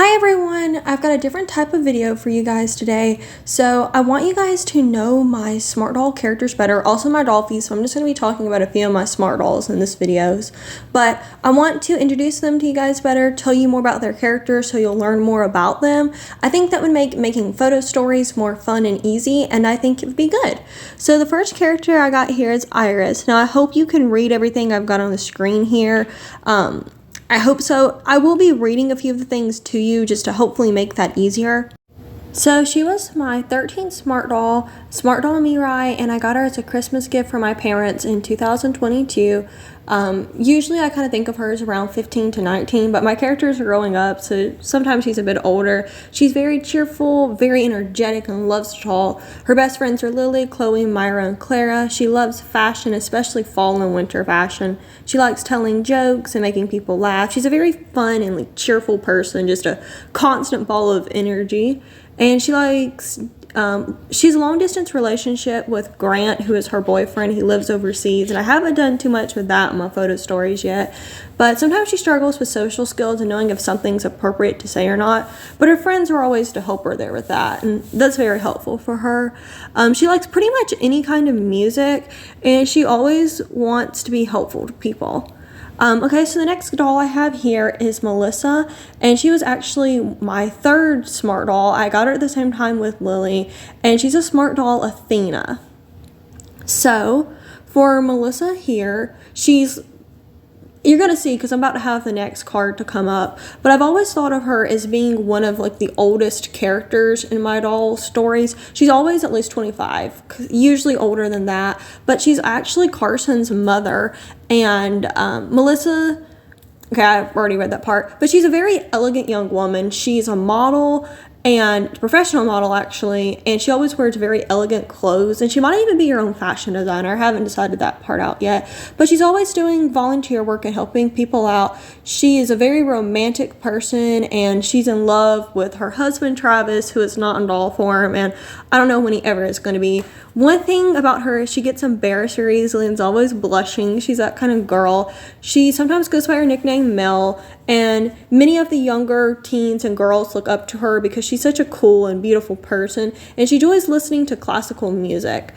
Hi everyone, I've got a different type of video for you guys today. So I want you guys to know my smart doll characters better, also my doll-fies, so I'm just going to be talking about a few of my smart dolls in this videos. But I want to introduce them to you guys better, tell you more about their characters so you'll learn more about them. I think that would make making photo stories more fun and easy, and I think it would be good. So the first character I got here is Iris. Now I hope you can read everything I've got on the screen here. I hope so. I will be reading a few of the things to you just to hopefully make that easier. So she was my 13th smart doll Mirai, and I got her as a Christmas gift from my parents in 2022. Usually I kind of think of her as around 15 to 19, but my characters are growing up, so sometimes she's a bit older. She's very cheerful, very energetic, and loves to talk. Her best friends are Lily, Chloe, Myra, and Clara. She loves fashion, especially fall and winter fashion. She likes telling jokes and making people laugh. She's a very fun and cheerful person, just a constant ball of energy. And she likes, she's a long distance relationship with Grant, who is her boyfriend. He lives overseas, and I haven't done too much with that in my photo stories yet. But sometimes she struggles with social skills and knowing if something's appropriate to say or not. But her friends are always to help her there with that, and that's very helpful for her. She likes pretty much any kind of music, and she always wants to be helpful to people. Okay, so the next doll I have here is Melissa, and she was actually my third smart doll. I got her at the same time with Lily, and she's a smart doll Athena. So for Melissa here, you're going to see because I'm about to have the next card to come up, but I've always thought of her as being one of the oldest characters in my doll stories. She's always at least 25, usually older than that, but she's actually Carson's mother. And Melissa, okay, I've already read that part, but she's a very elegant young woman. She's a model, and professional model actually, and she always wears very elegant clothes, and she might even be her own fashion designer. I haven't decided that part out yet, but she's always doing volunteer work and helping people out. She is a very romantic person, and she's in love with her husband Travis, who is not in doll form, and I don't know when he ever is going to be. One thing about her is she gets embarrassed very easily and is always blushing. She's that kind of girl. She sometimes goes by her nickname Mel, and many of the younger teens and girls look up to her because she's such a cool and beautiful person, and she enjoys listening to classical music.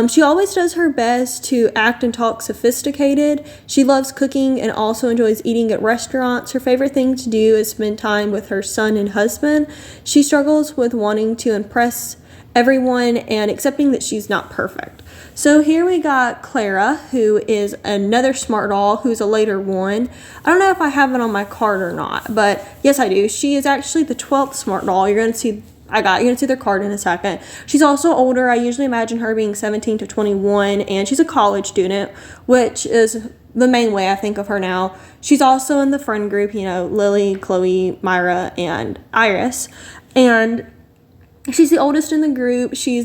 She always does her best to act and talk sophisticated. She loves cooking and also enjoys eating at restaurants. Her favorite thing to do is spend time with her son and husband. She struggles with wanting to impress everyone and accepting that she's not perfect. So here we got Clara, who is another smart doll, who's a later one. I don't know if I have it on my card or not, but yes, I do. She is actually the 12th smart doll. You're going to see their card in a second. She's also older. I usually imagine her being 17 to 21, and she's a college student, which is the main way I think of her now. She's also in the friend group, Lily, Chloe, Myra, and Iris. And she's the oldest in the group. She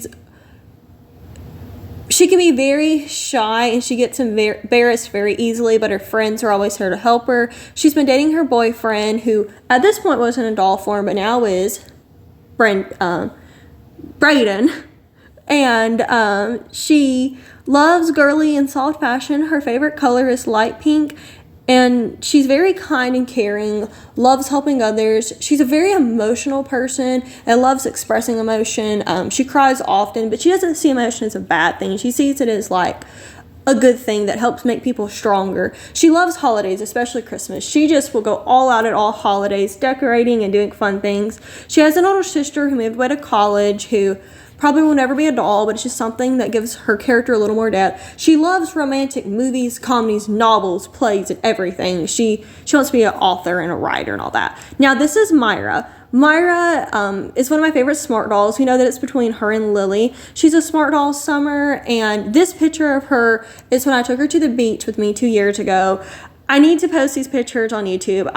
can be very shy, and she gets embarrassed very easily, but her friends are always here to help her. She's been dating her boyfriend, who at this point wasn't in doll form, but now is Braden. And she loves girly and soft fashion. Her favorite color is light pink, and she's very kind and caring, loves helping others. She's a very emotional person and loves expressing emotion. She cries often, but she doesn't see emotion as a bad thing. She sees it as a good thing that helps make people stronger. She loves holidays, especially Christmas. She just will go all out at all holidays, decorating and doing fun things. She has an older sister who moved away to college, who probably will never be a doll, but it's just something that gives her character a little more depth. She loves romantic movies, comedies, novels, plays, and everything. She wants to be an author and a writer and all that. Now, this is Myra. Myra is one of my favorite smart dolls. We know that it's between her and Lily. She's a smart doll Summer, and this picture of her is when I took her to the beach with me 2 years ago. I need to post these pictures on YouTube.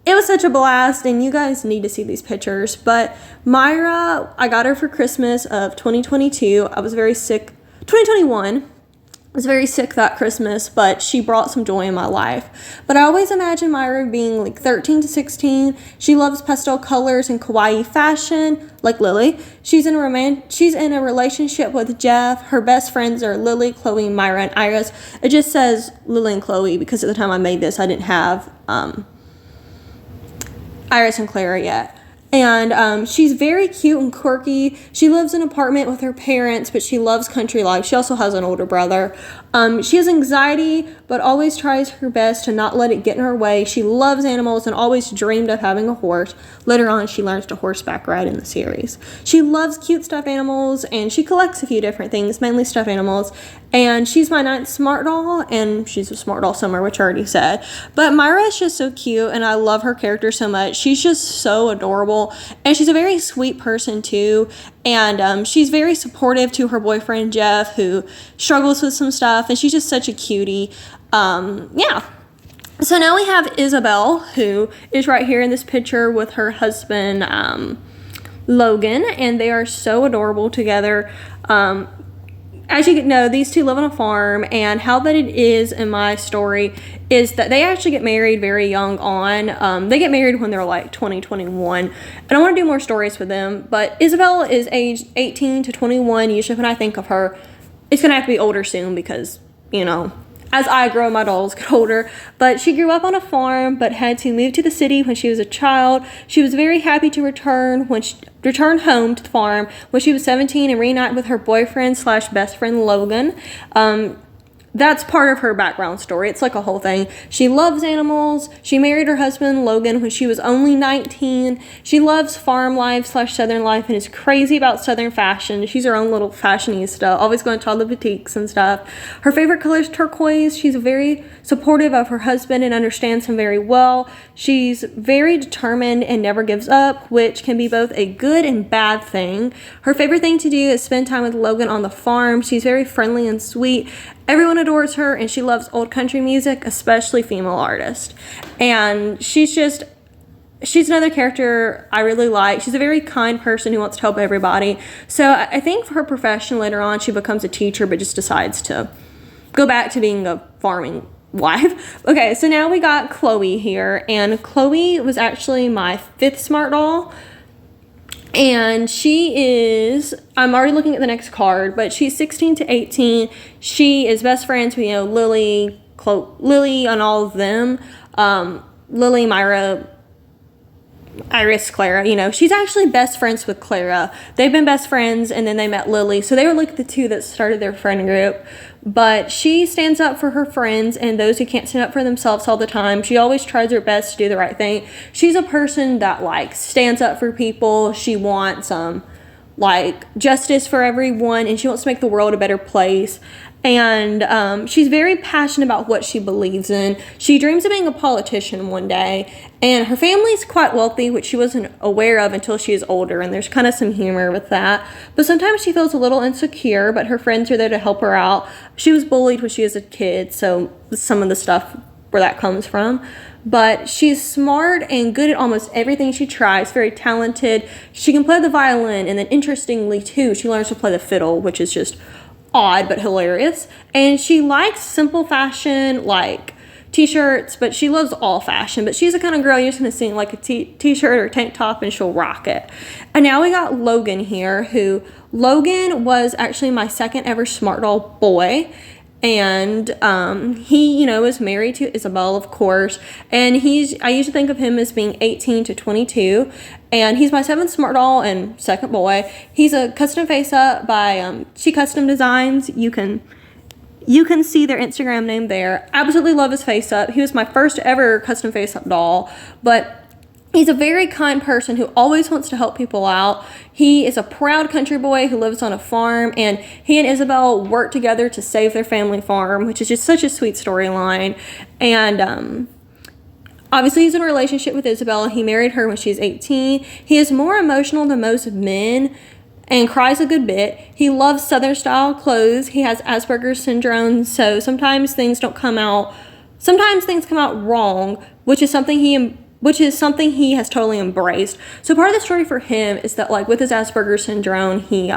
It was such a blast, and you guys need to see these pictures. But Myra, I got her for Christmas of 2022. I was very sick. 2021. I was very sick that Christmas, but she brought some joy in my life. But I always imagine Myra being 13 to 16. She loves pastel colors and kawaii fashion, like Lily. She's in a relationship with Jeff. Her best friends are Lily, Chloe, Myra, and Iris. It just says Lily and Chloe because at the time I made this, I didn't have Iris and Clara yet. And she's very cute and quirky. She lives in an apartment with her parents, but she loves country life. She also has an older brother. She has anxiety, but always tries her best to not let it get in her way. She loves animals and always dreamed of having a horse. Later on, she learns to horseback ride in the series. She loves cute stuffed animals, and she collects a few different things, mainly stuffed animals. And she's my 9th smart doll, and she's a smart doll somewhere, which I already said. But Myra is just so cute, and I love her character so much. She's just so adorable, and she's a very sweet person too. And she's very supportive to her boyfriend Jeff, who struggles with some stuff, and she's just such a cutie. Yeah. So now we have Isabel, who is right here in this picture with her husband Logan, and they are so adorable together. As you know, these two live on a farm, and how that it is in my story is that they actually get married very young on. They get married when they're like 20, 21, and I want to do more stories with them, but Isabel is aged 18 to 21. Usually when I think of her, it's going to have to be older soon because, you know, as I grow, my dolls get older. But she grew up on a farm, but had to move to the city when she was a child. She was very happy to return home to the farm when she was 17 and reunite with her boyfriend / best friend Logan. That's part of her background story. It's like a whole thing. She loves animals. She married her husband Logan when she was only 19. She loves farm life / southern life and is crazy about southern fashion. She's her own little fashionista, always going to all the boutiques and stuff. Her favorite color is turquoise. She's very supportive of her husband and understands him very well. She's very determined and never gives up, which can be both a good and bad thing. Her favorite thing to do is spend time with Logan on the farm. She's very friendly and sweet. Everyone adores her, and she loves old country music, especially female artists. And she's another character I really like. She's a very kind person who wants to help everybody. So I think for her profession later on, she becomes a teacher, but just decides to go back to being a farming wife. Okay, so now we got Chloe here, and Chloe was actually my 5th smart doll. And she is, I'm already looking at the next card, but she's 16 to 18. She is best friends with, you know, Lily, and all of them. Lily, Myra, Iris, Clara, you know, she's actually best friends with Clara. They've been best friends, and then they met Lily. So they were like the two that started their friend group. But she stands up for her friends and those who can't stand up for themselves all the time. She always tries her best to do the right thing. She's a person that, like, stands up for people. She wants, like, justice for everyone, and she wants to make the world a better place. And she's very passionate about what she believes in. She dreams of being a politician one day, and her family's quite wealthy, which she wasn't aware of until she was older, and there's kind of some humor with that. But sometimes she feels a little insecure, but her friends are there to help her out. She was bullied when she was a kid, so some of the stuff where that comes from. But she's smart and good at almost everything she tries, very talented. She can play the violin, and then interestingly too, she learns to play the fiddle, which is just odd but hilarious. And she likes simple fashion, like t-shirts, but she loves all fashion. But she's the kind of girl you're just gonna see in like a t-shirt or tank top and she'll rock it. And now we got Logan here, who Logan was actually my 2nd ever smart doll boy. And he, you know, is married to Isabel, of course, and I usually think of him as being 18 to 22, and he's my 7th smart doll and 2nd boy. He's a custom face up by She Custom Designs. You can see their Instagram name there. Absolutely love his face up. He was my first ever custom face up doll, but he's a very kind person who always wants to help people out. He is a proud country boy who lives on a farm, and he and Isabel work together to save their family farm, which is just such a sweet storyline. And obviously he's in a relationship with Isabel. He married her when she was 18. He is more emotional than most men and cries a good bit. He loves Southern style clothes. He has Asperger's syndrome, so sometimes things come out wrong, which is something he has totally embraced. So part of the story for him is that, like, with his Asperger's syndrome, he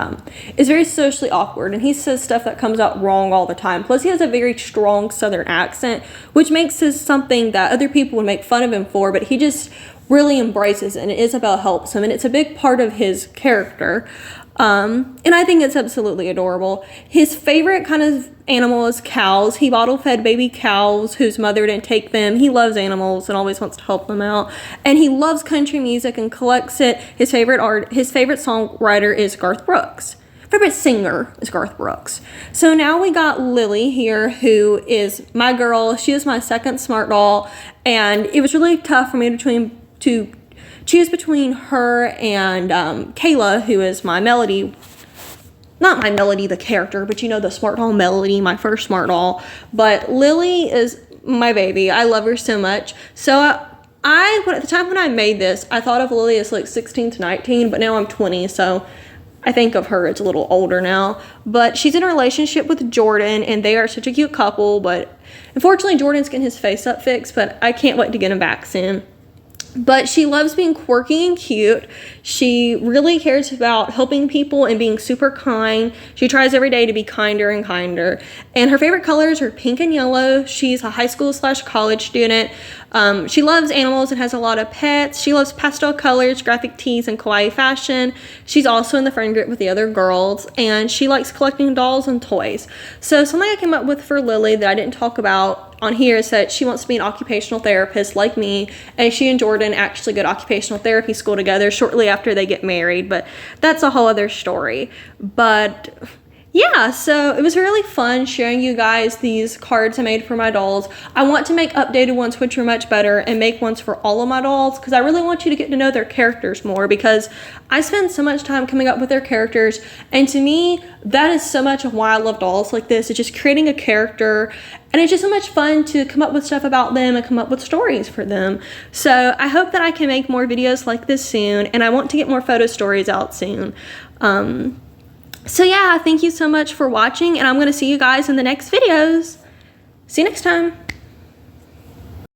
is very socially awkward, and he says stuff that comes out wrong all the time. Plus, he has a very strong Southern accent, which makes this something that other people would make fun of him for, but he just really embraces it, and Isabel helps him, and it's a big part of his character. And I think it's absolutely adorable. His favorite kind of animal is cows. He bottle fed baby cows whose mother didn't take them. He loves animals and always wants to help them out. And he loves country music and collects it. His favorite songwriter is Garth Brooks. Favorite singer is Garth Brooks. So now we got Lily here, who is my girl. She is my second smart doll, and it was really tough for me to choose between her and Kayla, who is my Melody. Not my Melody, the character, but you know, the smart doll Melody, my first smart doll. But Lily is my baby. I love her so much. So at the time when I made this, I thought of Lily as like 16 to 19, but now I'm 20, so I think of her as a little older now. But she's in a relationship with Jordan, and they are such a cute couple. But unfortunately, Jordan's getting his face up fixed, but I can't wait to get him back soon. But she loves being quirky and cute. She really cares about helping people and being super kind. She tries every day to be kinder and kinder. And her favorite colors are pink and yellow. She's a high school / college student. She loves animals and has a lot of pets. She loves pastel colors, graphic tees, and kawaii fashion. She's also in the friend group with the other girls. And she likes collecting dolls and toys. So something I came up with for Lily that I didn't talk about on here is that she wants to be an occupational therapist like me, and she and Jordan actually go to occupational therapy school together shortly after they get married, but that's a whole other story. But yeah, so it was really fun sharing you guys these cards I made for my dolls. I want to make updated ones which are much better and make ones for all of my dolls, because I really want you to get to know their characters more, because I spend so much time coming up with their characters, and to me that is so much of why I love dolls like this. It's just creating a character, and it's just so much fun to come up with stuff about them and come up with stories for them. So I hope that I can make more videos like this soon, and I want to get more photo stories out soon. So yeah, thank you so much for watching, and I'm going to see you guys in the next videos. See you next time.